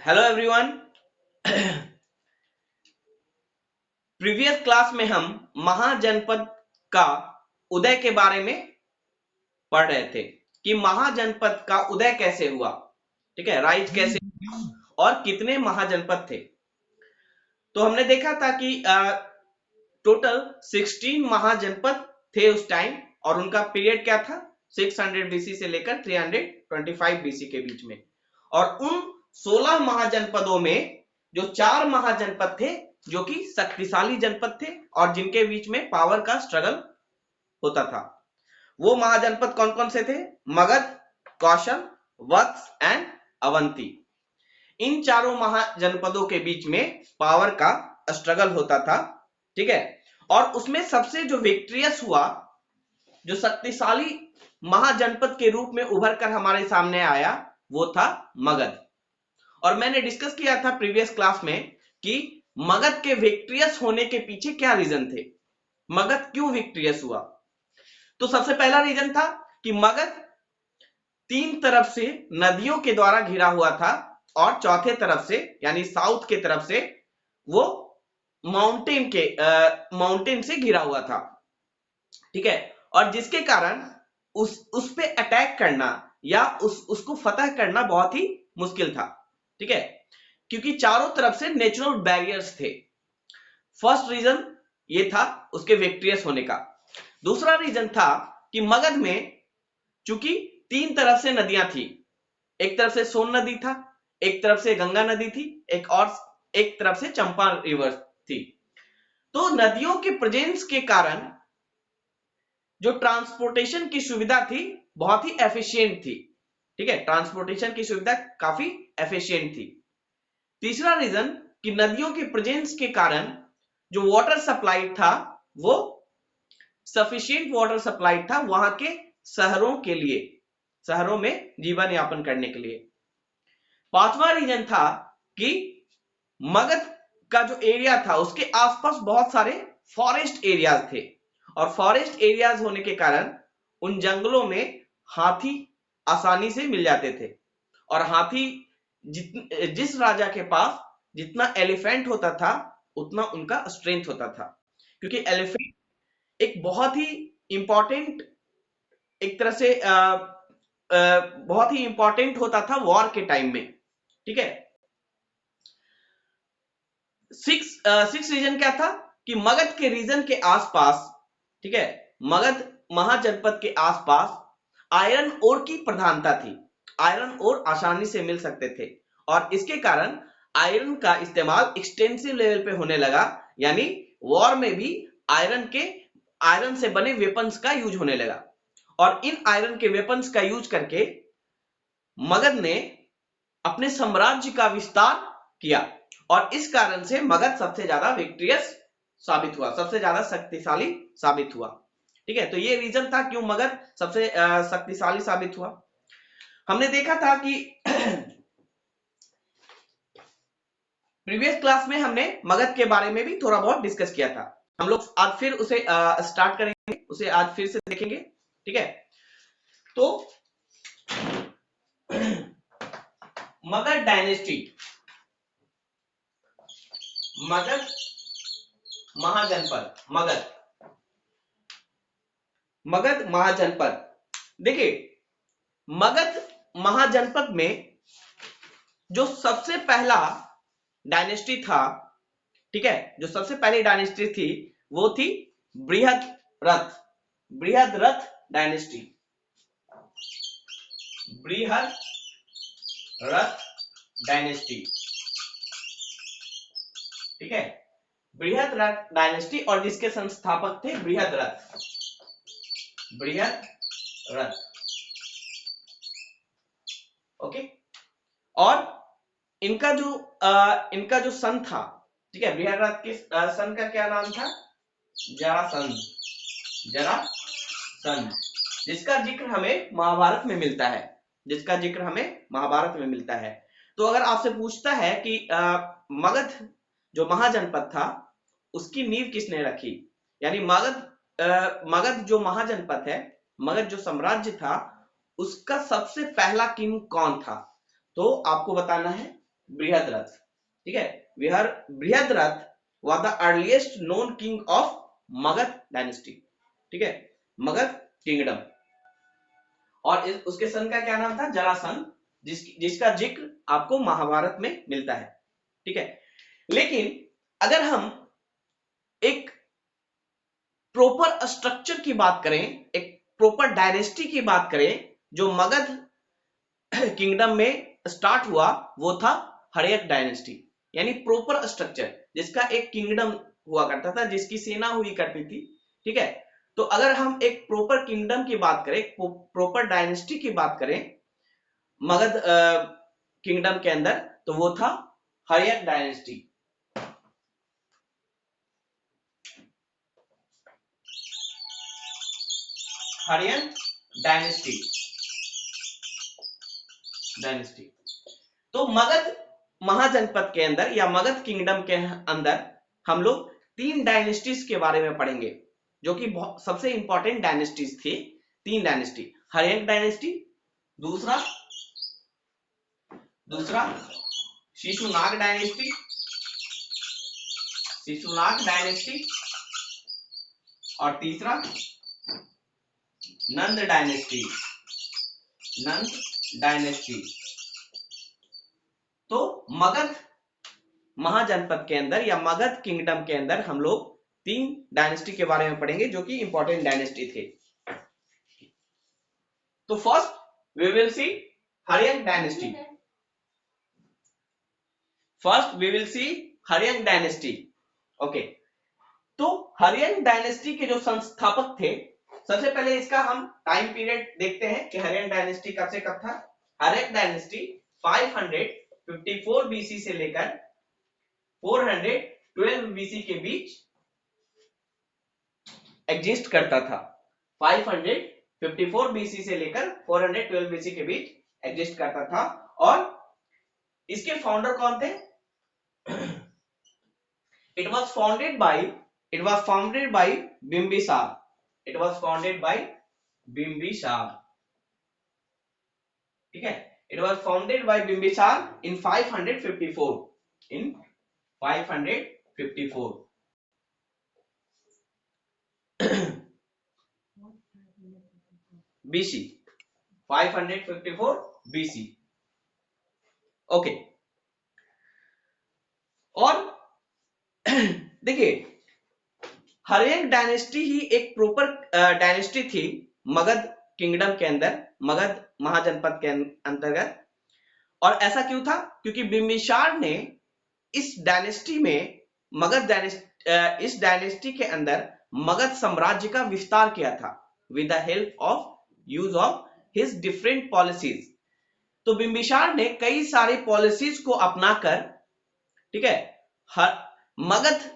Hello everyone. Previous class में हम महाजनपद का उदय के बारे में पढ़ रहे थे कि महाजनपद का उदय कैसे हुआ। ठीक है, राइज कैसे हुआ और कितने महाजनपद थे। तो हमने देखा था कि टोटल 16 महाजनपद थे उस टाइम और उनका पीरियड क्या था, 600 बीसी से लेकर 325 बीसी के बीच में। और उन 16 महाजनपदों में जो 4 महाजनपद थे जो कि शक्तिशाली जनपद थे और जिनके बीच में पावर का स्ट्रगल होता था। वो महाजनपद कौन कौन से थे? मगध, कौशल, वत्स एंड अवंती। इन चारों महाजनपदों के बीच में पावर का स्ट्रगल होता था। ठीक है, और उसमें सबसे जो विक्ट्रियस हुआ, जो शक्तिशाली महाजनपद के रूप में उभर कर हमारे सामने आया, वो था मगध। और मैंने डिस्कस किया था प्रीवियस क्लास में कि मगध के विक्ट्रियस होने के पीछे क्या रीजन थे, मगध क्यों विक्ट्रियस हुआ। तो सबसे पहला रीजन था कि मगध 3 तरफ से नदियों के द्वारा घिरा हुआ था और चौथे तरफ से यानी साउथ के तरफ से वो माउंटेन से घिरा हुआ था। ठीक है, और जिसके कारण उस पे अटैक करना या उसको फतह करना बहुत ही मुश्किल था। ठीक है, क्योंकि चारों तरफ से नेचुरल बैरियर्स थे। फर्स्ट रीजन ये था उसके विक्ट्रियस होने का। दूसरा रीजन था कि मगध में चूंकि 3 तरफ से नदियां थी, एक तरफ से सोन नदी था, एक तरफ से गंगा नदी थी, एक तरफ से चंपा रिवर थी। तो नदियों के प्रेजेंस के कारण जो ट्रांसपोर्टेशन की सुविधा थी बहुत ही एफिशिएंट थी। ठीक है, ट्रांसपोर्टेशन की सुविधा काफी एफिशिएंट थी। तीसरा रीजन कि नदियों के प्रेजेंस के कारण जो वाटर सप्लाई था वो सफिशिएंट वाटर सप्लाई था वहां के शहरों के लिए, शहरों में जीवन यापन करने के लिए। पांचवा रीजन था कि मगध का जो एरिया था उसके आसपास बहुत सारे फॉरेस्ट एरियाज थे और फॉरेस्ट एरियाज होने के कारण उन जंगलों में हाथी आसानी से मिल जाते थे। और हाथी जिस राजा के पास जितना एलिफेंट होता था उतना उनका स्ट्रेंथ होता था, क्योंकि एलिफेंट एक बहुत ही इंपॉर्टेंट, एक तरह से बहुत ही इंपॉर्टेंट होता था वॉर के टाइम में। ठीक है, सिक्स रीजन क्या था कि मगध के रीजन के आसपास, ठीक है, मगध महाजनपद के आसपास आयरन ओर की प्रधानता थी। आयरन ओर आसानी से मिल सकते थे और इसके कारण आयरन का इस्तेमाल एक्सटेंसिव लेवल पे होने लगा, यानी वॉर में भी आयरन से बने वेपन्स का यूज होने लगा। और इन आयरन के वेपन्स का यूज करके मगध ने अपने साम्राज्य का विस्तार किया और इस कारण से मगध सबसे ज्यादा विक्ट्रियस साबित हुआ, सबसे ज्यादा शक्तिशाली साबित हुआ। ठीक है, तो ये रीजन था क्यों मगध सबसे शक्तिशाली साबित हुआ। हमने देखा था कि प्रीवियस क्लास में हमने मगध के बारे में भी थोड़ा बहुत डिस्कस किया था। हम लोग आज फिर उसे स्टार्ट करेंगे, उसे आज फिर से देखेंगे। ठीक है, तो मगध डायनेस्टी, मगध महाजनपद, मगध महाजनपद। देखिए, मगध महाजनपद में जो सबसे पहला डायनेस्टी था, ठीक है, जो सबसे पहली डायनेस्टी थी वो थी बृहद्रथ डायनेस्टी, बृहद्रथ डायनेस्टी। ठीक है, बृहद्रथ डायनेस्टी और जिसके संस्थापक थे बृहद्रथ। ओके, और इनका जो सन था, ठीक है, बृहद्रथ के सन का क्या नाम था? जरासंध, जिसका जिक्र हमें महाभारत में मिलता है। तो अगर आपसे पूछता है कि मगध जो महाजनपद था उसकी नींव किसने रखी, यानी मगध जो महाजनपद है, मगध जो साम्राज्य था, उसका सबसे पहला किंग कौन था, तो आपको बताना है बृहद्रथ, ठीक है। Brihadratha was the earliest known king of Magadh dynasty, ठीक है, मगध किंगडम। और उसके सन का क्या नाम था? जरासंध, जिसका जिक्र आपको महाभारत में मिलता है, ठीक है। लेकिन अगर हम एक प्रॉपर स्ट्रक्चर की बात करें, एक प्रॉपर डायनेस्टी की बात करें जो मगध किंगडम में स्टार्ट हुआ, वो था हर्यक डायनेस्टी, यानी प्रॉपर स्ट्रक्चर जिसका एक किंगडम हुआ करता था, जिसकी सेना हुई करती थी, ठीक है। तो अगर हम एक प्रॉपर किंगडम की बात करें, प्रॉपर डायनेस्टी की बात करें मगध किंगडम के अंदर, तो वो था हर्यक डायनेस्टी। हर्यक डायनेस्टी तो मगध महाजनपद के अंदर या मगध किंगडम के अंदर हम लोग 3 डायनेस्टीज के बारे में पढ़ेंगे, जो कि सबसे इंपॉर्टेंट डायनेस्टीज थी। 3 डायनेस्टी, हर्यक डायनेस्टी, दूसरा शिशुनाग डायनेस्टी, और तीसरा नंद डायनेस्टी। तो मगध महाजनपद के अंदर या मगध किंगडम के अंदर हम लोग 3 डायनेस्टी के बारे में पढ़ेंगे, जो कि इंपॉर्टेंट डायनेस्टी थे। तो first we will see Haryaka dynasty. Okay, तो हर्यक डायनेस्टी के जो संस्थापक थे, सबसे पहले इसका हम टाइम पीरियड देखते हैं कि हर्यक डायनेस्टी कब से कब था। हर्यक डायनेस्टी 554 बीसी से लेकर 412 बीसी के बीच एग्जिस्ट करता था। 554 बीसी से लेकर 412 बीसी के बीच एग्जिस्ट करता था। और इसके फाउंडर कौन थे? It was founded by Bimbisar. ठीक है, it was founded by Bimbisar in 554. BC, 554 BC। Okay, और देखिए हर्यक डायनेस्टी ही एक प्रॉपर डायनेस्टी थी मगध किंगडम के अंदर, मगध महाजनपद के अंतर्गत। और ऐसा क्यों था? क्योंकि बिंबिसार ने इस डायनेस्टी में इस डायनेस्टी के अंदर मगध साम्राज्य का विस्तार किया था with the help of use of his different policies. तो बिंबिसार ने कई सारे पॉलिसीज को अपनाकर, ठीक है, मगध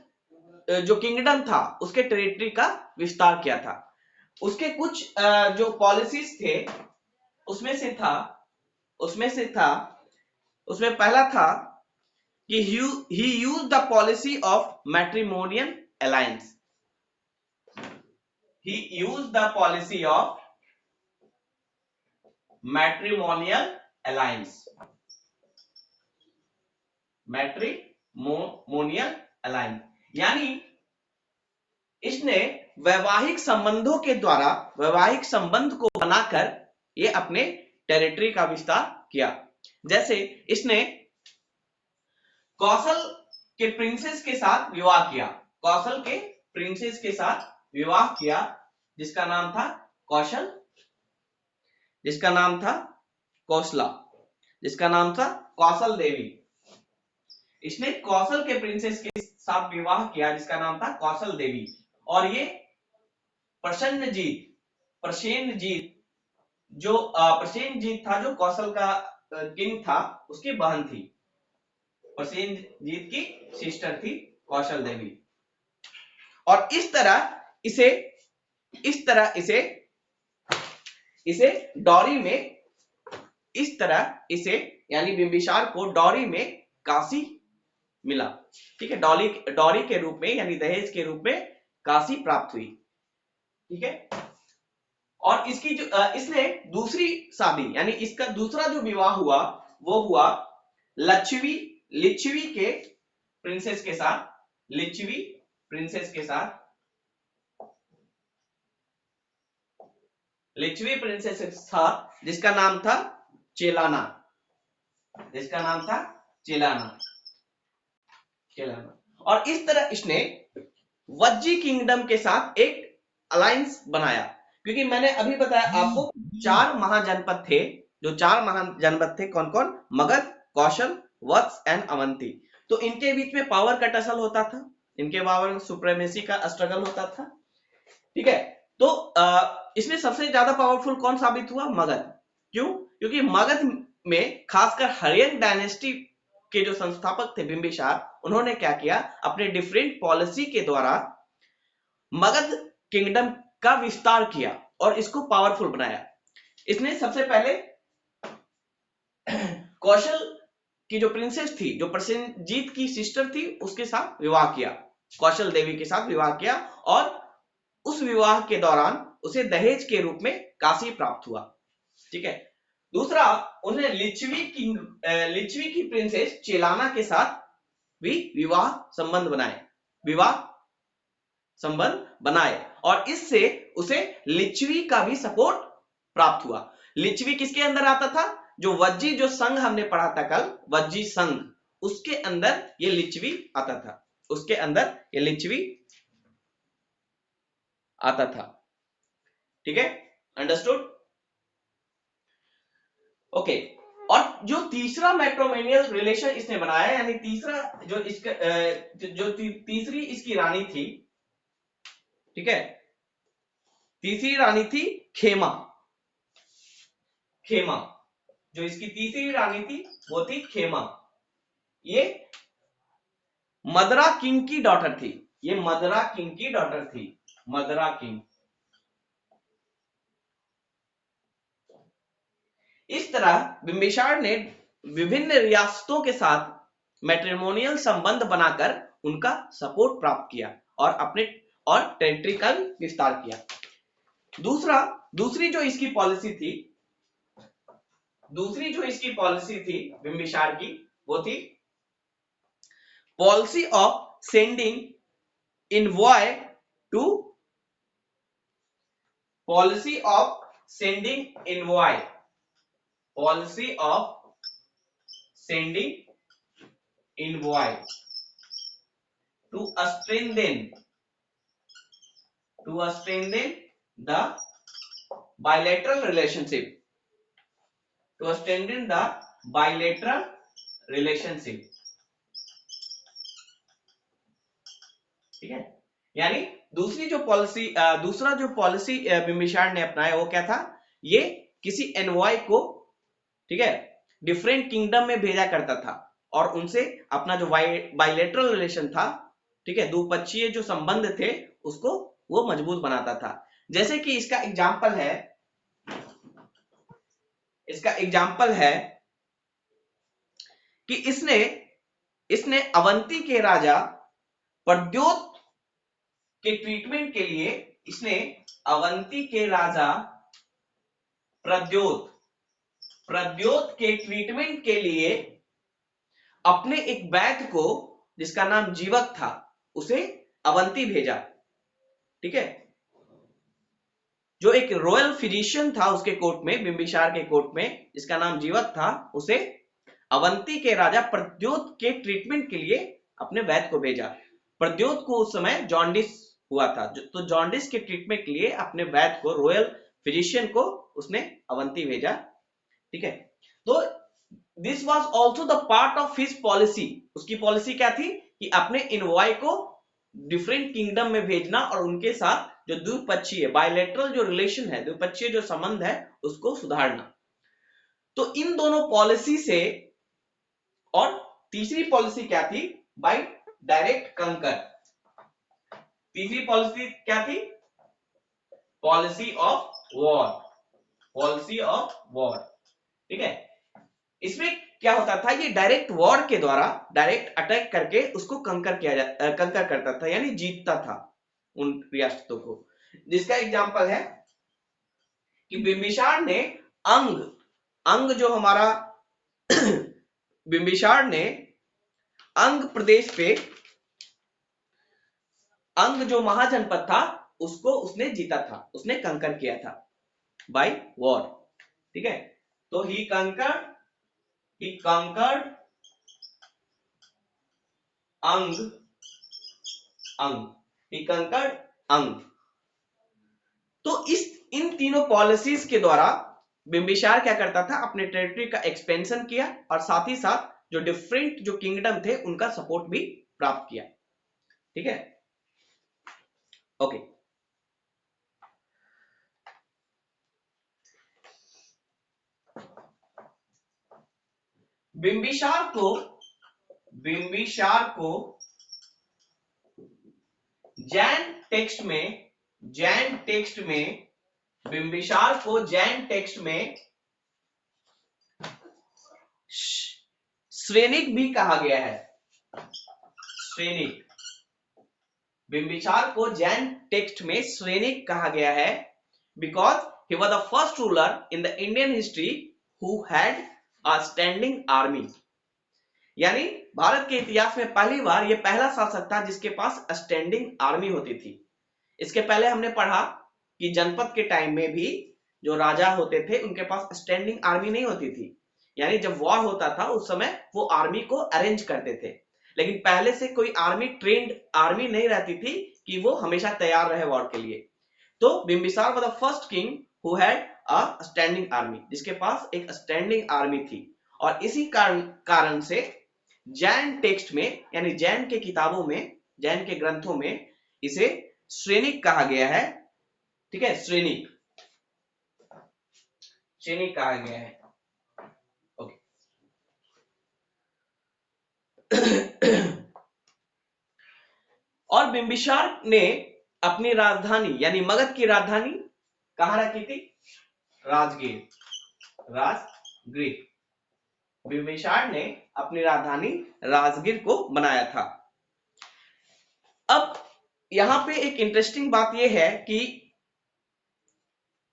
जो किंगडम था उसके टेरिटरी का विस्तार किया था। उसके कुछ जो पॉलिसीज थे उसमें पहला था कि he used the policy of matrimonial alliance। यानी इसने वैवाहिक संबंध को बनाकर ये अपने टेरिटरी का विस्तार किया। जैसे इसने कौशल के प्रिंसेस के साथ विवाह किया, जिसका नाम था कौशल, जिसका नाम था कौशला, जिसका नाम था कौशल देवी। इसने कौशल के प्रिंसेस के साथ विवाह किया जिसका नाम था कौशल देवी। और ये प्रसेनजीत था जो कौशल का किंग था, उसकी बहन थी। प्रसेनजीत की सिस्टर थी कौशल देवी। और इस तरह इसे डॉरी में, यानी बिंबिसार को डॉरी में काशी मिला, ठीक है। डॉरी के रूप में यानी दहेज के रूप में काशी प्राप्त हुई, ठीक है। और इसकी जो इसने दूसरी शादी यानी इसका दूसरा जो विवाह हुआ वो हुआ लिच्छवी लिच्छवी के प्रिंसेस के साथ, लिच्छवी प्रिंसेस के साथ, लिच्छवी प्रिंसेस के साथ, जिसका नाम था चेलाना, जिसका नाम था चेलाना, चेलाना। और इस तरह इसने वज्जी किंगडम के साथ एक अलायंस बनाया, क्योंकि मैंने अभी बताया आपको 4 महाजनपद थे। जो 4 महाजनपद थे कौन कौन? मगध, कौशल, वत्स एंड अवंती। तो इनके बीच में पावर का टसल होता था, इनके पावर सुप्रीमेसी का स्ट्रगल होता था, ठीक है। तो इसमें सबसे ज्यादा पावरफुल कौन साबित हुआ? मगध। क्यों? क्योंकि मगध में खासकर हर्यन डायनेस्टी के जो संस्थापक थे बिंबिसार, उन्होंने क्या किया? अपने डिफरेंट पॉलिसी के द्वारा मगध किंगडम का विस्तार किया और इसको पावरफुल बनाया। इसने सबसे पहले कौशल की जो प्रिंसेस थी, जो प्रसेनजीत की सिस्टर थी, उसके साथ विवाह किया, कौशल देवी के साथ विवाह किया, और उस विवाह के दौरान उसे दहेज के रूप में काशी प्राप्त हुआ, ठीक है। दूसरा, उन्हें लिच्छवी की प्रिंसेस चेलाना के साथ भी विवाह संबंध बनाए और इससे उसे लिच्छवी का भी सपोर्ट प्राप्त हुआ। लिच्छवी किसके अंदर आता था? जो वज्जी जो संघ हमने पढ़ा था कल, वज्जी संघ, उसके अंदर ये लिच्छवी आता था, उसके अंदर ये लिच्छवी आता था, ठीक है। अंडरस्टूड? ओके। और जो तीसरा मैट्रिमोनियल रिलेशन इसने बनाया, यानी तीसरा जो इसका तीसरी इसकी रानी थी, ठीक है, तीसरी रानी थी खेमा। खेमा, जो इसकी तीसरी रानी थी वो थी खेमा। ये मदरा किंग की डॉटर थी, ये मदरा किंग की डॉटर थी, मदरा किंग। इस तरह बिंबिसार ने विभिन्न रियासतों के साथ मैट्रिमोनियल संबंध बनाकर उनका सपोर्ट प्राप्त किया और अपने और टेरिटरी का विस्तार किया। दूसरी जो इसकी पॉलिसी थी बिंबिसार की, वो थी policy of sending envoy to policy of sending envoy policy of sending envoy to strengthen the bilateral relationship, to strengthen the bilateral relationship, ठीक है। यानी दूसरा जो पॉलिसी बिंबिसार ने अपनाया वो क्या था? ये किसी एनवॉय को, ठीक है, डिफरेंट किंगडम में भेजा करता था और उनसे अपना जो बाइलेटरल रिलेशन था, ठीक है, द्विपक्षीय जो संबंध थे, उसको वो मजबूत बनाता था। जैसे कि इसका एग्जाम्पल है कि इसने अवंती के राजा प्रद्योत के ट्रीटमेंट के लिए, इसने अवंती के राजा प्रद्योत के ट्रीटमेंट के लिए अपने एक वैद्य को, जिसका नाम जीवक था, उसे अवंती भेजा, ठीक है। जो एक रॉयल फिजिशियन था उसके कोर्ट में, बिंबिसार के कोर्ट में, जिसका नाम जीवक था, उसे अवंती के राजा प्रद्योत के ट्रीटमेंट के लिए अपने वैद्य को भेजा। प्रद्योत को उस समय जॉन्डिस हुआ था, तो जॉन्डिस के ट्रीटमेंट के लिए अपने वैद्य को, रॉयल फिजिशियन को, उसने अवंती भेजा, ठीक है। तो this was also the part of his policy. उसकी पॉलिसी क्या थी? कि अपने इनवॉय को डिफरेंट किंगडम में भेजना और उनके साथ जो द्विपक्षीय बायलैटरल जो रिलेशन है, द्विपक्षीय जो संबंध है, उसको सुधारना। तो इन दोनों पॉलिसी से, और तीसरी पॉलिसी क्या थी? बाय डायरेक्ट कंकर। तीसरी पॉलिसी क्या थी? पॉलिसी ऑफ वॉर, ठीक है। इसमें क्या होता था? ये डायरेक्ट वॉर के द्वारा डायरेक्ट अटैक करके उसको कंकर करता था, यानी जीतता था उन रियासतों को। जिसका एग्जांपल है कि बिंबिसार ने अंग जो हमारा बिंबिसार ने अंग प्रदेश पे, अंग जो महाजनपद था उसको उसने जीता था, उसने कंकर किया था बाय वॉर। ठीक है, तो ही कंकर्ड अंग, ही कंकर्ड अंग। तो इन तीनों पॉलिसीज के द्वारा बिंबिसार क्या करता था, अपने टेरिटरी का एक्सपेंशन किया और साथ ही साथ जो डिफरेंट जो किंगडम थे उनका सपोर्ट भी प्राप्त किया। ठीक है, ओके। बिंबिसार को जैन टेक्स्ट में बिंबिसार को जैन टेक्स्ट में श्रेनिक भी कहा गया है। श्रेनिक, बिंबिसार को जैन टेक्स्ट में श्रेनिक कहा गया है because he was the first ruler in the Indian history who had a standing army. यानी भारत के इतिहास में पहली बार यह पहला शासक था जिसके पास स्टैंडिंग आर्मी होती थी। इसके पहले हमने पढ़ा कि जनपद के टाइम में भी जो राजा होते थे उनके पास स्टैंडिंग आर्मी नहीं होती थी, यानी जब वॉर होता था उस समय वो आर्मी को अरेंज करते थे, लेकिन पहले से कोई आर्मी, ट्रेंड आर्मी नहीं रहती थी कि वो हमेशा तैयार रहे वॉर के लिए। तो Bimbisara was the first king who had a standing army, जिसके पास एक स्टैंडिंग आर्मी थी। और इसी कारण से जैन टेक्स्ट में, यानी जैन के किताबों में, जैन के ग्रंथों में इसे श्रेनिक कहा गया है। ठीक है, श्रेनिक कहा गया है। ओके। और बिंबिसार ने अपनी राजधानी यानी मगध की राजधानी कहां रखी थी? राजगीर। बिंबिसार ने अपनी राजधानी राजगीर को बनाया था। अब यहां पे एक इंटरेस्टिंग बात यह है कि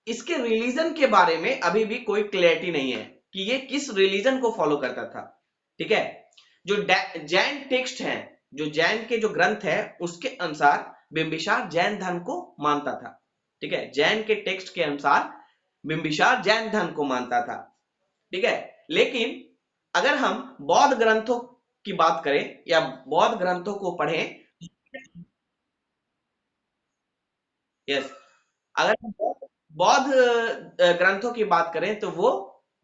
इसके रिलीजन के बारे में अभी भी कोई क्लैरिटी नहीं है कि ये किस रिलीजन को फॉलो करता था। ठीक है, जो जैन टेक्स्ट है, जो जैन के जो ग्रंथ है उसके अनुसार बिंबिसार जैन धर्म को मानता था। ठीक है, जैन के टेक्स्ट के अनुसार बिंबिसार जैन धर्म को मानता था। ठीक है, लेकिन अगर हम बौद्ध ग्रंथों की बात करें या बौद्ध ग्रंथों को पढ़ें, यस, अगर हम बौद्ध ग्रंथों की बात करें तो वो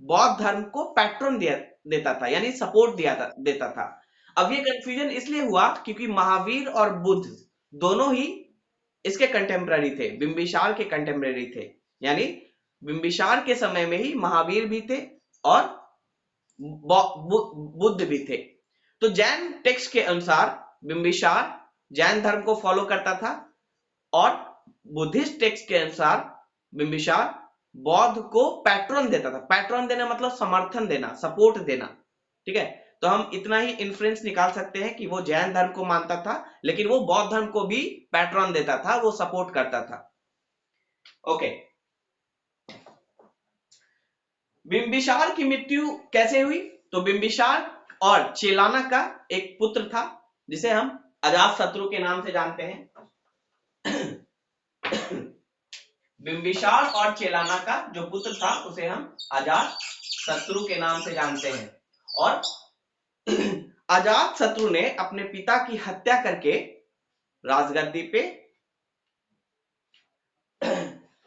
बौद्ध धर्म को पैट्रन देता था, यानी सपोर्ट देता था। अब ये कंफ्यूजन इसलिए हुआ क्योंकि महावीर और बुद्ध दोनों ही इसके कंटेम्पररी थे, बिंबिसार के कंटेम्पररी थे। यानी बिंबिसार के समय में ही महावीर भी थे और बुद्ध भी थे। तो जैन टेक्स्ट के अनुसार बिंबिसार जैन धर्म को फॉलो करता था और बुद्धिस्ट टेक्स्ट के अनुसार बिंबिसार बौद्ध को पैट्रन देता था। पैट्रन देना मतलब समर्थन देना, सपोर्ट देना। ठीक है, तो हम इतना ही इन्फ्लुएंस निकाल सकते हैं कि वो जैन धर्म को मानता था लेकिन वो बौद्ध धर्म को भी पैट्रन देता था, वो सपोर्ट करता था। ओके, बिंबिसार की मृत्यु कैसे हुई? तो बिंबिसार और चेलाना का एक पुत्र था जिसे हम अजातशत्रु के नाम से जानते हैं। बिंबिसार और चेलाना का जो पुत्र था उसे हम अजातशत्रु के नाम से जानते हैं। और अजातशत्रु ने अपने पिता की हत्या करके राजगद्दी पे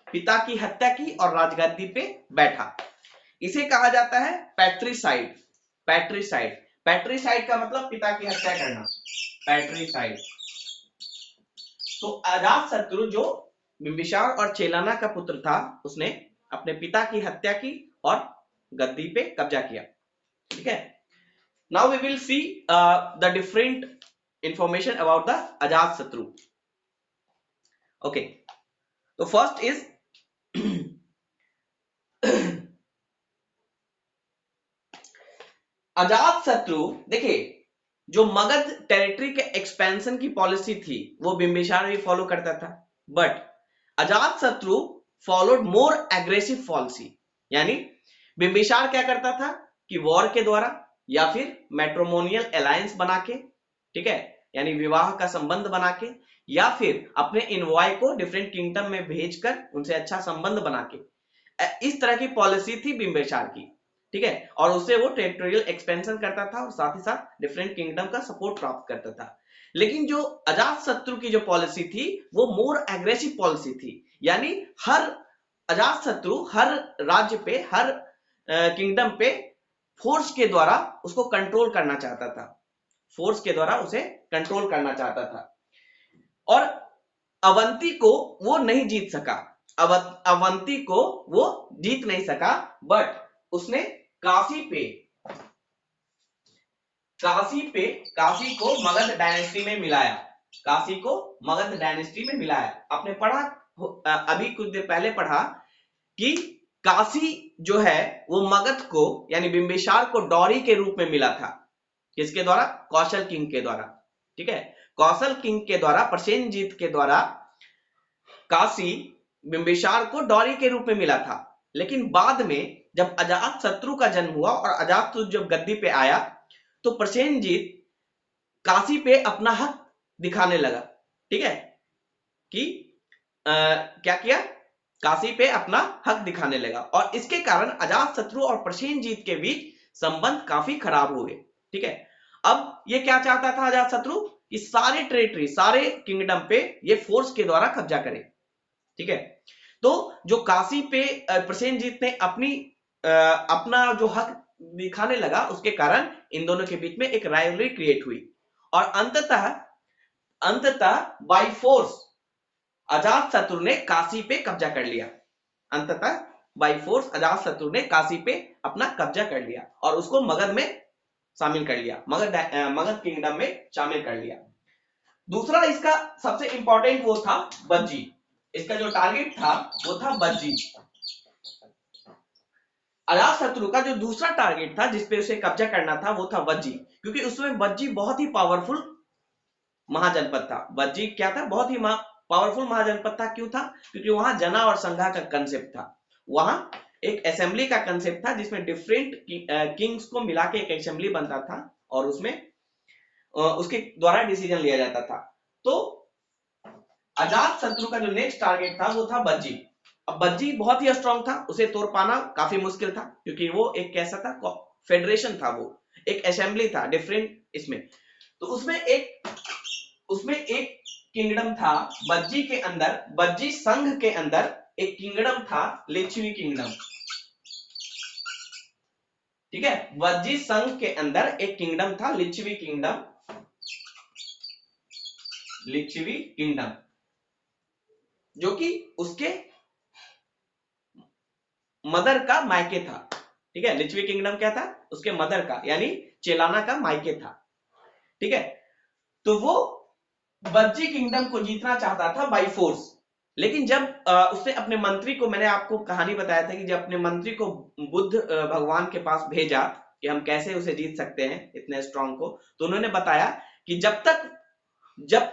पिता की हत्या की और राजगद्दी पे बैठा। इसे कहा जाता है पैट्रिसाइड। पैट्रिसाइड का मतलब पिता की हत्या करना, पैट्रिसाइड। तो अजातशत्रु जो बिंबिसार और चेलाना का पुत्र था उसने अपने पिता की हत्या की और गद्दी पे कब्जा किया। ठीक है, now we will see the different information about the Ajatashatru. Okay, तो फर्स्ट इज अजातशत्रु। देखिए, जो मगध टेरिटरी के एक्सपेंशन की पॉलिसी थी वो बिंबिसार भी फॉलो करता था, but Ajatashatru followed more aggressive policy. यानी बिंबिसार क्या करता था कि वॉर के द्वारा या फिर मैट्रोमोनियल अलायंस बना के, ठीक है, यानी विवाह का संबंध बना के, या फिर अपने इनवॉय को डिफरेंट किंगडम में भेजकर उनसे अच्छा संबंध बना के, इस तरह की पॉलिसी थी बिंबिसार की, ठीक है। और उससे वो टेरिटोरियल एक्सपेंशन करता था और साथ ही साथ डिफरेंट किंगडम का सपोर्ट प्राप्त करता था। लेकिन जो अजातशत्रु की जो पॉलिसी थी वो मोर एग्रेसिव पॉलिसी थी, यानी हर अजातशत्रु हर राज्य पे, हर किंगडम पे फोर्स के द्वारा उसको कंट्रोल करना चाहता था, फोर्स के द्वारा उसे कंट्रोल करना चाहता था। और अवंती को वो नहीं जीत सका, अवंती को वो जीत नहीं सका, बट उसने काशी को मगध डायनेस्टी में मिलाया, काशी को मगध डायनेस्टी में मिलाया। आपने पढ़ा अभी कुछ देर पहले पढ़ा कि काशी जो है वो मगध को यानी बिंबिसार को डॉरी के रूप में मिला था। किसके द्वारा? कौशल किंग के द्वारा, ठीक है। कौशल किंग के द्वारा, प्रसेनजीत के द्वारा काशी बिंबिसार को डॉरी के रूप में मिला था। लेकिन बाद में जब अजातशत्रु का जन्म हुआ और अजातशत्रु जब गद्दी पे आया तो प्रसेनजीत काशी पे अपना हक दिखाने लगा, ठीक है, कि क्या किया, काशी पे अपना हक दिखाने लगा। और इसके कारण अजातशत्रु और प्रसेनजीत के बीच संबंध काफी खराब हो गए, ठीक है। अब ये क्या चाहता था अजातशत्रु कि सारे टेरिटरी, सारे किंगडम पे ये फोर्स के द्वारा कब्जा करे, ठीक है। तो जो काशी पे प्रसेनजीत ने अपना जो हक दिखाने लगा, उसके कारण इन दोनों के बीच में एक राइवलरी क्रिएट हुई और अंततः बाय फोर्स अजातशत्रु ने काशी पे कब्जा कर लिया। अंततः बाय फोर्स अजातशत्रु ने काशी पे अपना कब्जा कर लिया और उसको मगध में शामिल कर लिया, मगध किंगडम में शामिल कर लिया। दूसरा इसका सबसे इंपॉर्टेंट वो था बज्जी, इसका जो टारगेट था वो था बज्जी। अजातशत्रु का जो दूसरा टारगेट था जिसपे उसे कब्जा करना था वो था बज्जी, क्योंकि उसमें बज्जी बहुत ही पावरफुल महाजनपद था। बज्जी क्या था? बहुत ही पावरफुल महाजनपद था। क्यों था? क्योंकि वहां जना और संघा का कंसेप्ट था, वहां एक असेंबली का कंसेप्ट था जिसमें डिफरेंट किंग्स को मिला के एक असेंबली बनता था और उसमें उसके द्वारा डिसीजन लिया जाता था। तो अजातशत्रु का जो नेक्स्ट टारगेट था वो था बज्जी। अब बज्जी बहुत ही स्ट्रांग था, उसे तोड़ पाना काफी मुश्किल था क्योंकि वो एक कैसा था, फेडरेशन था, वो एक असेंबली था डिफरेंट इसमें। तो उसमें एक किंगडम था बज्जी के अंदर, बज्जी संघ के अंदर एक किंगडम था लिच्छवी किंगडम, ठीक है। बज्जी संघ के अंदर एक किंगडम था लिच्छवी किंगडम, लिच्छवी किंगडम, जो कि उसके मदर का मायके था, ठीक है। लिच्छवी किंगडम क्या था? उसके मदर का यानी चेलाना का मायके था, ठीक है। तो वो बज्जी किंगडम को जीतना चाहता था बाय फोर्स। लेकिन जब उसने अपने मंत्री को, मैंने आपको कहानी बताया था कि जब अपने मंत्री को बुद्ध भगवान के पास भेजा कि हम कैसे उसे जीत सकते हैं इतने स्ट्रांग को, तो उन्होंने बताया कि जब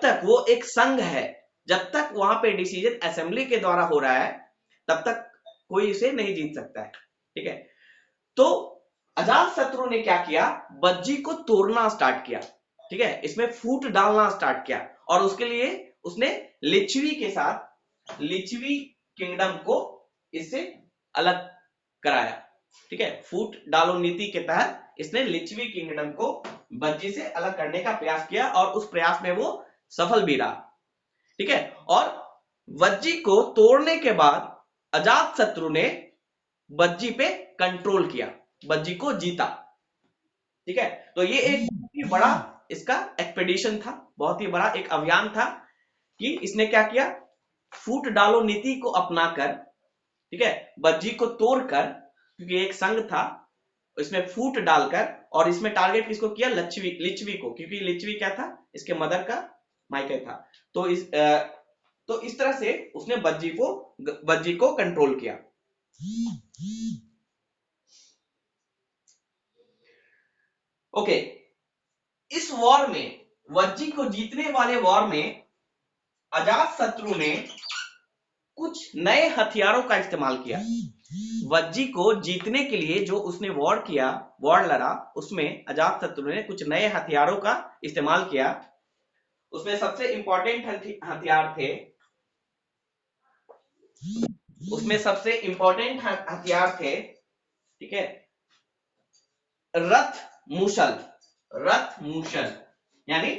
तक वो एक संघ है, जब तक वहां पे डिसीजन असेंबली के द्वारा हो रहा है, तब तक कोई इसे नहीं जीत सकता है, ठीक है। तो अजातशत्रु ने क्या किया? बज्जी को तोड़ना स्टार्ट किया, ठीक है, इसमें फूट डालना स्टार्ट किया और उसके लिए उसने लिच्छवी के साथ लिच्छवी किंगडम को इससे अलग कराया, ठीक है। फूट डालो नीति के तहत इसने लिच्छवी किंगडम को बज्जी से अलग करने का प्रयास किया और उस प्रयास में वो सफल भी रहा, ठीक है। और बज्जी को तोड़ने के बाद अजातशत्रु ने बज्जी पे कंट्रोल किया, बज्जी को जीता, ठीक है। तो ये एक बहुत ही बड़ा इसका एक्सपेडिशन था, बहुत ही बड़ा एक अभियान था कि इसने क्या किया, फूट डालो नीति को अपनाकर, ठीक है, बज्जी को तोड़कर, क्योंकि एक संघ था, इसमें फूट डालकर, और इसमें टारगेट किसको किया? लिच्छवी को, क्योंकि लिच्छवी क्या था? इसके मदर का मायका था। तो इस तरह से उसने बज्जी को कंट्रोल किया। ओके, इस वॉर में, बज्जी को जीतने वाले वॉर में अजातशत्रु ने कुछ नए हथियारों का इस्तेमाल किया, वज्जी को जीतने के लिए जो उसने वॉर लड़ा, उसमें अजातशत्रु ने कुछ नए हथियारों का इस्तेमाल किया। उसमें सबसे इंपॉर्टेंट हथियार थे, उसमें सबसे इंपॉर्टेंट हथियार थे, ठीक है, रथ मूसल। रथ मूसल यानी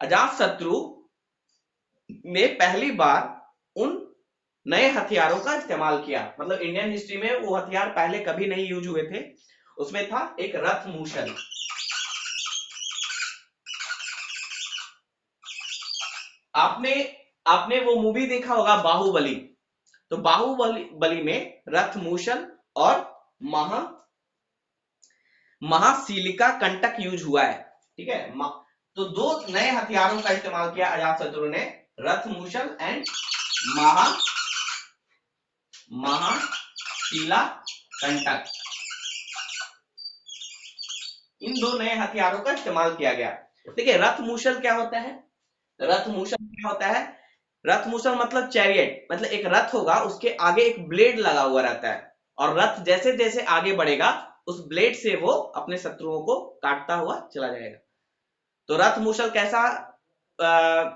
अजातशत्रु ने पहली बार उन नए हथियारों का इस्तेमाल किया। मतलब इंडियन हिस्ट्री में वो हथियार पहले कभी नहीं यूज हुए थे। उसमें था एक रथ मूसल। आपने आपने वो मूवी देखा होगा बाहुबली, तो बाहुबली में रथ मूसल और महा महाशिलिका कंटक यूज हुआ है, ठीक है। तो दो नए हथियारों का इस्तेमाल किया अजातशत्रु ने, रथ मूसल एंड महा महाशिला कंटक। इन दो नए हथियारों का इस्तेमाल किया गया। देखिए रथ मूसल क्या होता है, रथ मूसल क्या होता है, रथ मूसल मतलब चैरियट, मतलब एक रथ होगा, उसके आगे एक ब्लेड लगा हुआ रहता है, और रथ जैसे जैसे आगे बढ़ेगा उस ब्लेड से वो अपने शत्रुओं को काटता हुआ चला जाएगा। तो रथ मूसल कैसा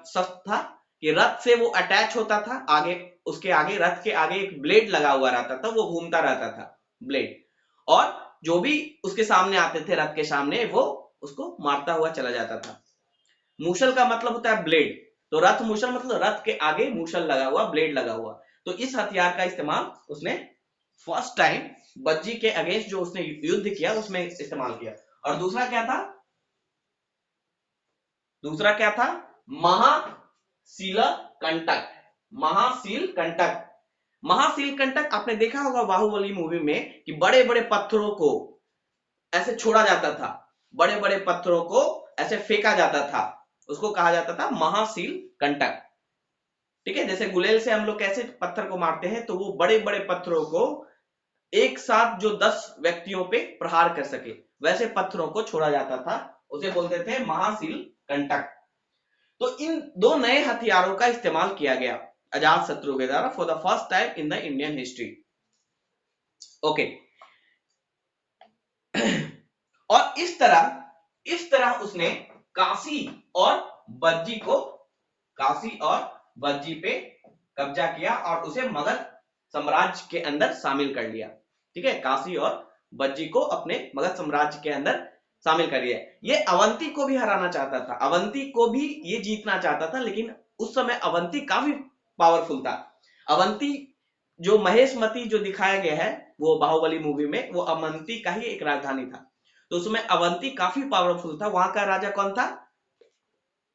शस्त्र था कि रथ से वो अटैच होता था, आगे उसके आगे रथ के आगे एक ब्लेड लगा हुआ रहता था, वो घूमता रहता था ब्लेड, और जो भी उसके सामने आते थे रथ के सामने वो उसको मारता हुआ चला जाता था। मूसल का मतलब होता है ब्लेड, तो रथ मूसल मतलब रथ के आगे मूसल लगा हुआ, ब्लेड लगा हुआ। तो इस हथियार का इस्तेमाल उसने फर्स्ट टाइम बज्जी के अगेंस्ट जो उसने युद्ध किया उसमें इस्तेमाल किया। और दूसरा क्या था, दूसरा क्या था, महाशील कंटक। महाशील कंटक, महाशील कंटक आपने देखा होगा बाहुबली मूवी में कि बड़े बड़े पत्थरों को ऐसे छोड़ा जाता था, बड़े बड़े पत्थरों को ऐसे फेंका जाता था, उसको कहा जाता था महाशील कंटक, ठीक है। जैसे गुलेल से हम लोग कैसे पत्थर को मारते हैं, तो वो बड़े बड़े पत्थरों को एक साथ जो 10 व्यक्तियों पे प्रहार कर सके वैसे पत्थरों को छोड़ा जाता था, उसे बोलते थे महाशील कंटक। तो इन दो नए हथियारों का इस्तेमाल किया गया अजात शत्रु के द्वारा for the first time in the Indian history. Okay, और इस तरह उसने काशी और बज्जी को, काशी और बज्जी पे कब्जा किया और उसे मगध साम्राज्य के अंदर शामिल कर लिया, ठीक है। काशी और बज्जी को अपने मगध साम्राज्य के अंदर शामिल कर लिया। ये अवंती को भी हराना चाहता था, अवंती को भी ये जीतना चाहता था, लेकिन उस समय अवंती काफी पावरफुल था। अवंती जो महेशमती जो दिखाया गया है वो बाहुबली मूवी में, वो अवंती का ही एक राजधानी था। तो उसमें अवंती काफी पावरफुल था। वहां का राजा कौन था,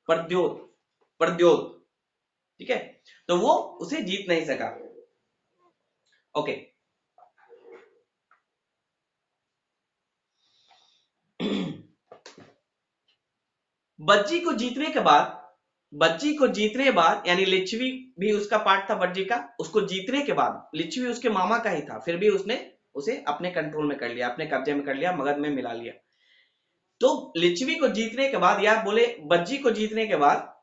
प्रद्योत, प्रद्योत, ठीक है। तो वो उसे जीत नहीं सका। ओके, बज्जी को जीतने के बाद, बज्जी को जीतने के बाद यानी लिच्छवी भी उसका पार्ट था बज्जी का, उसको जीतने के बाद लिच्छवी उसके मामा का ही था, फिर भी उसने उसे अपने कंट्रोल में कर लिया, अपने कब्जे में कर लिया, मगध में मिला लिया। तो लिच्छवी को जीतने के बाद या बोले बज्जी को जीतने के बाद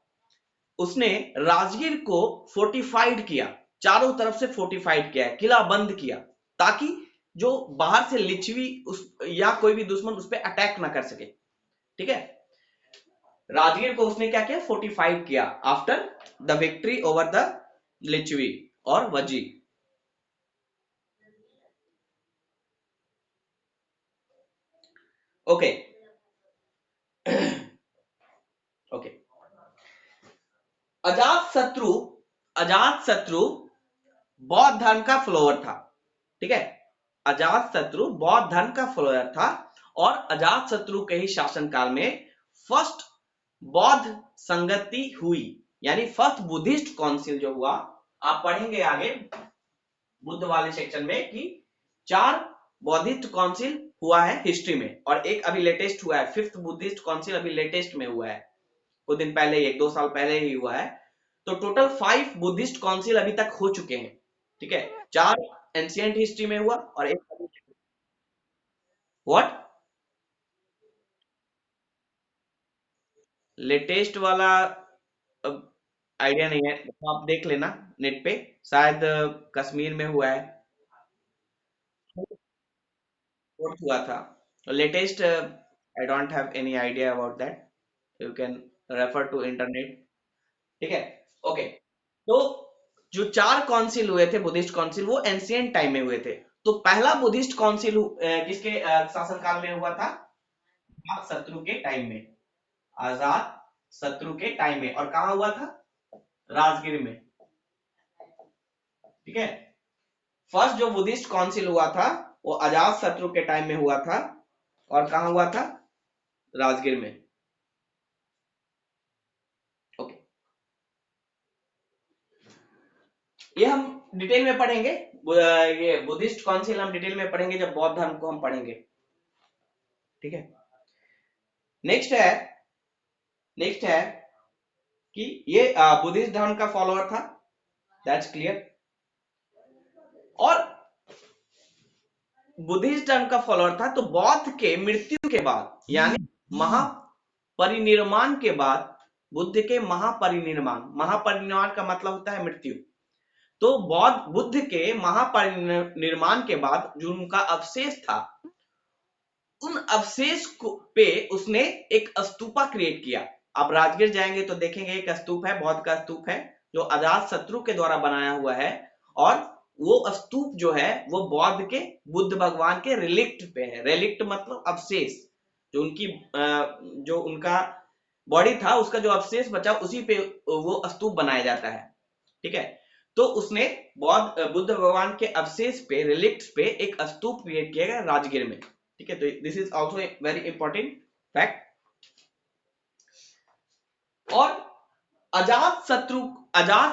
उसने राजगीर को फोर्टिफाइड किया, चारों तरफ से फोर्टिफाइड किया, किला बंद किया, ताकि जो बाहर से लिच्छवी उस या कोई भी दुश्मन उस पर अटैक ना कर सके, ठीक है। राजगीर को उसने क्या किया, फोर्टिफाइड किया after the victory over the Licchavi और वजी। ओके, ओके, अजात शत्रु, अजात शत्रु बौद्ध धर्म का फॉलोअर था, ठीक है। अजात शत्रु बौद्ध धर्म का फॉलोअर था, और अजात शत्रु के ही शासनकाल में फर्स्ट बौद्ध संगति हुई, यानी फर्स्ट बुद्धिस्ट काउंसिल जो हुआ। आप पढ़ेंगे आगे बुद्ध वाले सेक्शन में कि 4 बौद्धिस्ट काउंसिल हुआ है हिस्ट्री में, और एक अभी लेटेस्ट हुआ है, 5th बुद्धिस्ट काउंसिल अभी लेटेस्ट में हुआ है, कुछ दिन पहले, 1-2 साल पहले ही हुआ है। तो टोटल 5 बुद्धिस्ट काउंसिल अभी तक हो चुके हैं, ठीक है। 4 एंशियंट हिस्ट्री में हुआ और एक व्हाट, लेटेस्ट वाला अब आइडिया नहीं है, तो आप देख लेना नेट पे, शायद कश्मीर में हुआ है। फोर्थ हुआ था। Latest I don't have any idea about that, you can refer to internet. ठीक है, ओके। तो जो 4 काउंसिल हुए थे बुद्धिस्ट काउंसिल, वो एंशिएंट टाइम में हुए थे। तो पहला बुद्धिस्ट काउंसिल किसके शासनकाल में हुआ था? अजात शत्रु के टाइम में। अजात शत्रु के टाइम में। और कहा हुआ था? राजगीर में। ठीक है, फर्स्ट जो बुद्धिस्ट काउंसिल हुआ था वो अजात शत्रु के टाइम में हुआ था। और कहा हुआ था? राजगीर में। ओके, ये हम डिटेल में पढ़ेंगे। ये बुद्धिस्ट काउंसिल हम डिटेल में पढ़ेंगे जब बौद्ध धर्म को हम पढ़ेंगे। ठीक है, नेक्स्ट है कि ये बुद्धिस्ट धर्म का फॉलोअर था, दैट्स क्लियर। और बुद्धिस्ट धर्म का फॉलोअर था, तो बौद्ध के मृत्यु के बाद यानी महापरिनिर्वाण के बाद, बुद्ध के महापरिनिर्वाण का मतलब होता है मृत्यु। तो बुद्ध के महापरिनिर्वाण के बाद जो उनका अवशेष था, उन अवशेष पे उसने एक स्तूपा क्रिएट किया। आप राजगीर जाएंगे तो देखेंगे एक स्तूप है, बौद्ध का स्तूप है, जो अजात शत्रु के द्वारा बनाया हुआ है। और वो स्तूप जो है वो बौद्ध के बुद्ध भगवान के रिलिक्ट पे है। रिलिक्ट मतलब अवशेष, जो उनकी जो उनका बॉडी था उसका जो अवशेष बचा उसी पे वो स्तूप बनाया जाता है। ठीक है, तो उसने बुद्ध भगवान के अवशेष पे, रिलिक्ट पे एक स्तूप क्रिएट किया गया राजगीर में। ठीक है, तो this is also very important fact. और अजात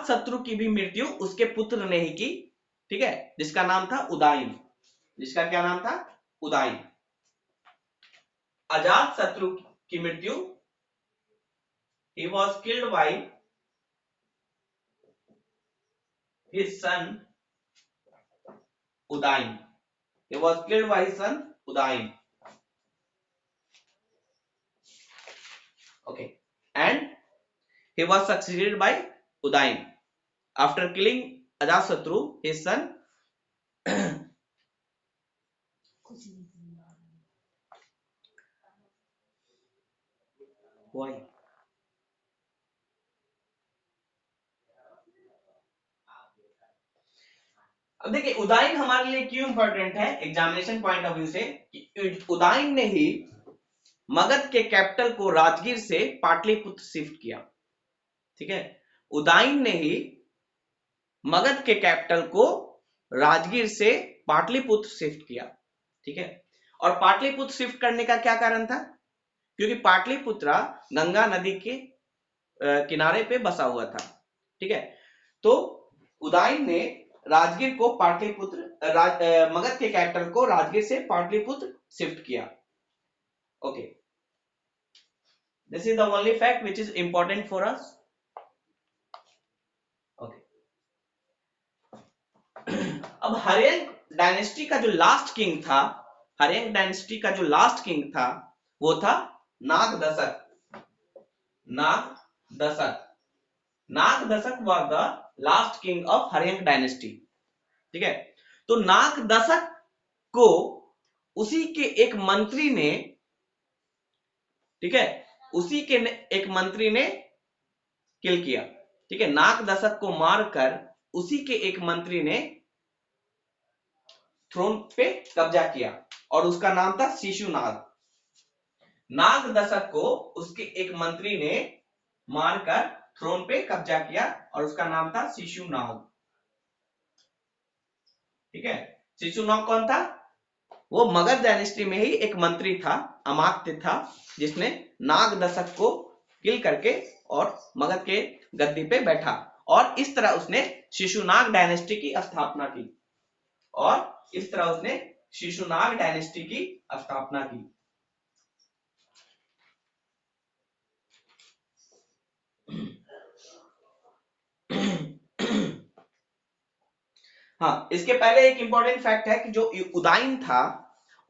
शत्रु की भी मृत्यु उसके पुत्र ने ही की। ठीक है, जिसका नाम था उदाइन। जिसका क्या नाम था? उदाइन। अजात शत्रु की मृत्यु, he was killed by his son Udain. He was killed by his son Udain. Okay, and he was succeeded by Udain. After killing Ajatasattu, his son why? अब देखिए उदाइन हमारे लिए क्यों इंपॉर्टेंट है एग्जामिनेशन पॉइंट ऑफ व्यू से, कि उदाइन ने ही मगध के कैपिटल को राजगीर से पाटलिपुत्र शिफ्ट किया। ठीक है, उदाइन ने ही मगध के कैपिटल को राजगीर से पाटलिपुत्र शिफ्ट किया। ठीक है, और पाटलिपुत्र शिफ्ट करने का क्या कारण था? क्योंकि पाटलिपुत्र गंगा नदी के किनारे पे बसा हुआ था। ठीक है, तो उदाइन ने राजगीर को पाटलिपुत्र मगध के कैपिटल को राजगीर से पाटलिपुत्र शिफ्ट किया। Okay, this is the only fact which is important for us. Okay, अब हर्यंक डायनेस्टी का जो लास्ट किंग था, हर्यंक डायनेस्टी का जो लास्ट किंग था वो था Nagdashak. Nagdashak was the last king of Haryanka dynasty. ठीक है, तो नागदशक को उसी के एक मंत्री ने, ठीक है, उसी के एक मंत्री ने किल किया। ठीक है, नागदशक को मारकर उसी के एक मंत्री ने थ्रोन पे कब्जा किया और उसका नाम था शिशुनाग। नागदशक को उसके एक मंत्री ने मारकर थ्रोन पे कब्जा किया और उसका नाम था शिशुनाग। ठीक है, शिशुनाग कौन था? वो मगध डायनेस्टी में ही एक मंत्री था, अमात्य था, जिसने नागदशक को किल करके और मगध के गद्दी पे बैठा। और इस तरह उसने शिशुनाग डायनेस्टी की स्थापना की। हाँ, इसके पहले एक इंपॉर्टेंट फैक्ट है कि जो उदाइन था,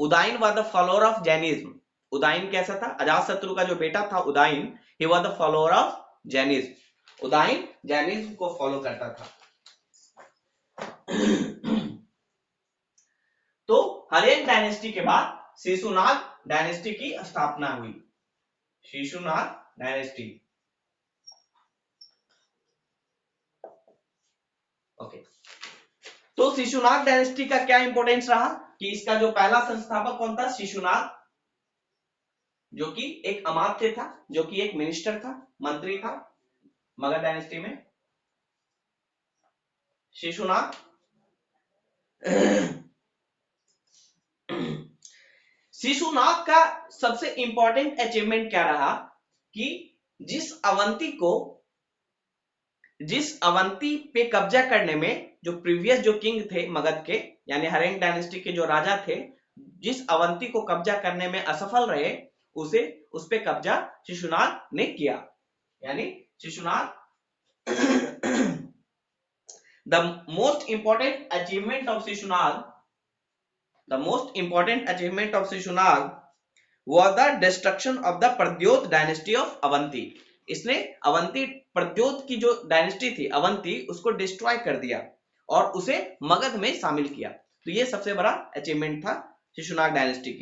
Udayin was the follower of Jainism. Udayin कैसा था? अजातशत्रु का जो बेटा था Udayin, he was the follower of Jainism. Udayin Jainism को फॉलो करता था। तो हरेन डायनेस्टी के बाद शिशुनाग डायनेस्टी की स्थापना हुई। शिशुनाग डायनेस्टी। ओके, तो शिशुनाग डायनेस्टी का क्या इंपॉर्टेंस रहा कि इसका जो पहला संस्थापक कौन था? शिशुनाग, जो कि एक अमात्य था, जो कि एक मिनिस्टर था, मंत्री था मगध डायनेस्टी में। शिशुनाग शिशुनाग का सबसे इंपॉर्टेंट अचीवमेंट क्या रहा कि जिस अवंती पे कब्जा करने में जो प्रीवियस जो किंग थे मगध के, यानी हरेंग डायनेस्टी के जो राजा थे, जिस अवंती को कब्जा करने में असफल रहे, उस पे कब्जा शिशुनाग ने किया। यानी Shishunaga the most important achievement of Shishunag was the destruction of the Pradyot dynasty of Avanti. इसने अवंती प्रद्योत की जो डायनेस्टी थी अवंती, उसको डिस्ट्रॉय कर दिया और उसे मगध में शामिल किया। तो ये सबसे बड़ा अचीवमेंट था शिशुनाग डायनेस्टी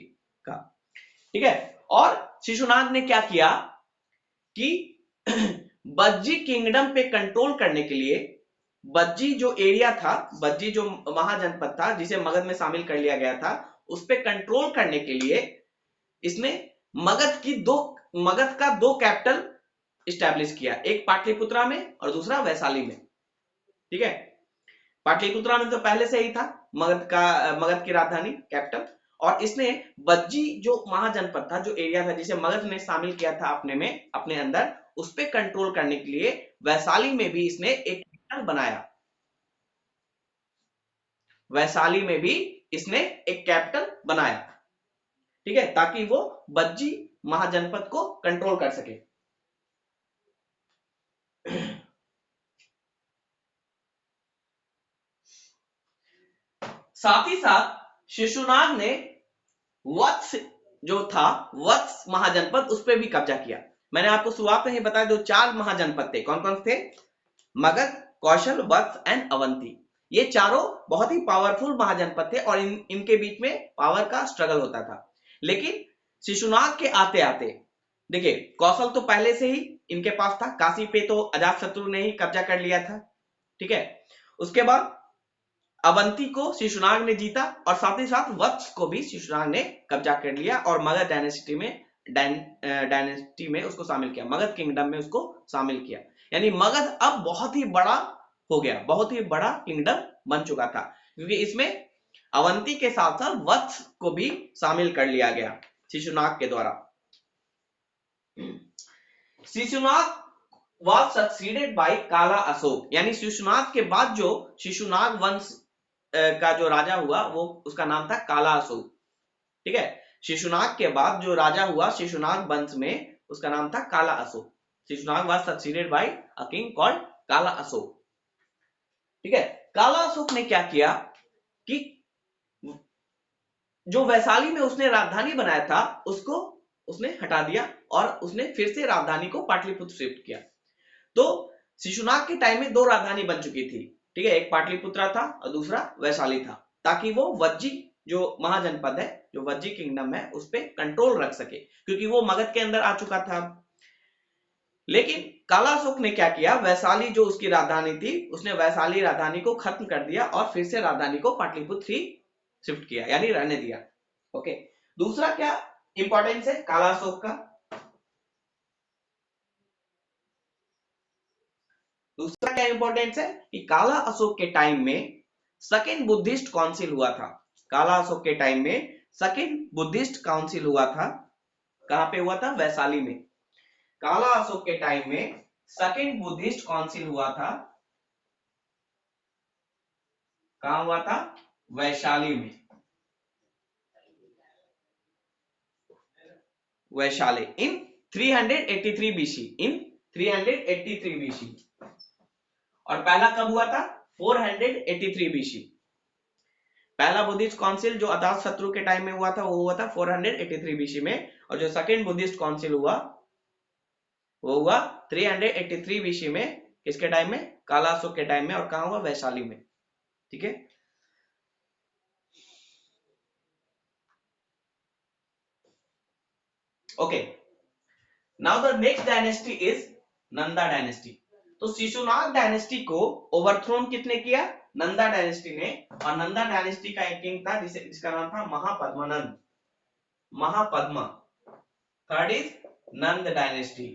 का, ठीक है। और शिशुनाग ने क्या किया कि बज्जी किंगडम पे कंट्रोल करने के लिए, बज्जी जो एरिया था, बज्जी जो महाजनपद था जिसे मगध में शामिल कर लिया गया था, उस पे कंट्रोल करने के लिए इसने मगध का दो कैपिटल इस्टेब्लिश किया, एक पाटलिपुत्रा में और दूसरा वैशाली में, ठीक है। पाटलिपुत्रा में तो पहले से ही था मगध की राजधानी कैपिटल, और इसने बज्जी जो महाजनपद था, जो एरिया था जिसे मगध ने शामिल किया था अपने अंदर, उस पे कंट्रोल करने के लिए वैशाली में भी इसने एक कैपिटल बनाया। वैशाली में भी इसने एक कैपिटल बनाया, ठीक है, ताकि वो बज्जी महाजनपद को कंट्रोल कर सके। साथ ही साथ शिशुनाग ने वत्स जो था, वत्स महाजनपद, उस पर भी कब्जा किया। मैंने आपको शुरुआत में ही बताया जो 4 महाजनपद थे, कौन कौन थे? मगध, कौशल, वत्स एंड अवंती। ये चारों बहुत ही पावरफुल महाजनपद थे और इनके बीच में पावर का स्ट्रगल होता था। लेकिन शिशुनाग के आते आते, देखिए, कौशल तो पहले से ही इनके पास था, काशी पे तो अजातशत्रु ने ही कब्जा कर लिया था, ठीक है। उसके बाद अवंती को शिशुनाग ने जीता और साथ ही साथ वत्स को भी शिशुनाग ने कब्जा कर लिया और मगध डायनेस्टी में उसको शामिल किया, मगध किंगडम में उसको शामिल किया। यानी मगध अब बहुत ही बड़ा हो गया, बहुत ही बड़ा किंगडम बन चुका था, क्योंकि इसमें अवंती के साथ साथ वत्स को भी शामिल कर लिया गया शिशुनाग के द्वारा। शिशुनाग was succeeded by काला अशोक, यानी शिशुनाग के बाद जो शिशुनाग वंश का जो राजा हुआ वो उसका नाम था काला अशोक, ठीक है। शिशुनाग के बाद जो राजा हुआ शिशुनाग वंश में, उसका नाम था काला Ashok. Shishunaga was succeeded by a king called काला अशोक, ठीक है। काला अशोक ने क्या किया कि जो वैशाली में उसने राजधानी बनाया था उसको उसने हटा दिया और उसने फिर से राजधानी को पाटलिपुत्र शिफ्ट किया। तो शिशुनाग के टाइम में 2 राजधानी बन चुकी थी, ठीक है, एक पाटलिपुत्रा था और दूसरा वैशाली था, ताकि वो वज्जी जो महाजनपद है, जो वज्जी किंगडम है, उस पे कंट्रोल रख सके, क्योंकि वो मगध के अंदर आ चुका था। लेकिन काला अशोक ने क्या किया, वैशाली जो उसकी राजधानी थी, उसने वैशाली राजधानी को खत्म कर दिया और फिर से राजधानी को पाटलिपुत्र ही शिफ्ट किया, यानी रहने दिया। ओके, दूसरा क्या इंपॉर्टेंस है काला अशोक का? दूसरा क्या इंपॉर्टेंस है कि काला अशोक के टाइम में सेकेंड बुद्धिस्ट काउंसिल हुआ था। काला अशोक के टाइम में सेकेंड बुद्धिस्ट काउंसिल हुआ था। कहां पे हुआ था? वैशाली में। काला अशोक के टाइम में सेकेंड बुद्धिस्ट काउंसिल हुआ था। कहां हुआ था? वैशाली में। वैशाली इन 383 बीसी, इन 383 बीसी। और पहला कब हुआ था? 483 बीसी। पहला बुद्धिस्ट काउंसिल जो अजातशत्रु के टाइम में हुआ था वो हुआ था 483 बीसी में, और जो सेकेंड बुद्धिस्ट काउंसिल हुआ वो हुआ 383 बीसी में। किसके टाइम में? काला अशोक के टाइम में। और कहां हुआ? वैशाली में, ठीक है। Okay, now the next dynasty is Nanda dynasty. तो शिशुनाग डायनेस्टी को ओवरथ्रोन किसने किया? नंदा डायनेस्टी ने। और नंदा डायनेस्टी का एक किंग था जिसका नाम था Mahapadmananda, Mahapadma. Third is Nanda dynasty.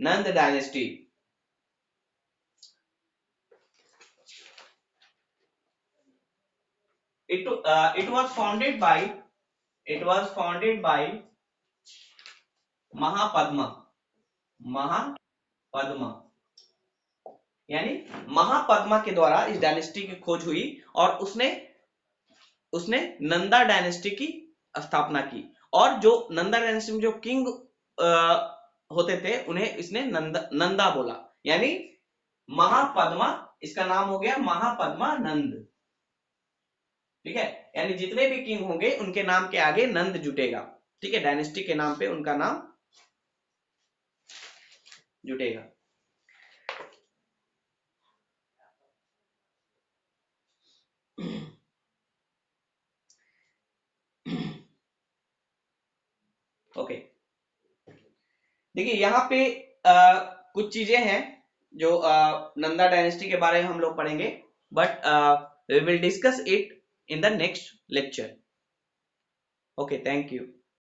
Nanda dynasty, it was founded by Mahapadma, Mahapadma, यानी महापद्मा के द्वारा इस डायनेस्टी की खोज हुई और उसने नंदा डायनेस्टी की स्थापना की। और जो नंदा डायनेस्टी में जो किंग होते थे उन्हें इसने नंदा बोला, यानी महापद्मा, इसका नाम हो गया महापद्मा नंद। ठीक है, यानी जितने भी किंग होंगे उनके नाम के आगे नंद जुटेगा। ठीक है, डायनेस्टी के नाम पे उनका नाम जुटेगा। ओके, देखिए यहाँ पे कुछ चीजें हैं जो नंदा डायनेस्टी के बारे में हम लोग पढ़ेंगे, but we will discuss it in the next lecture. Okay, thank you.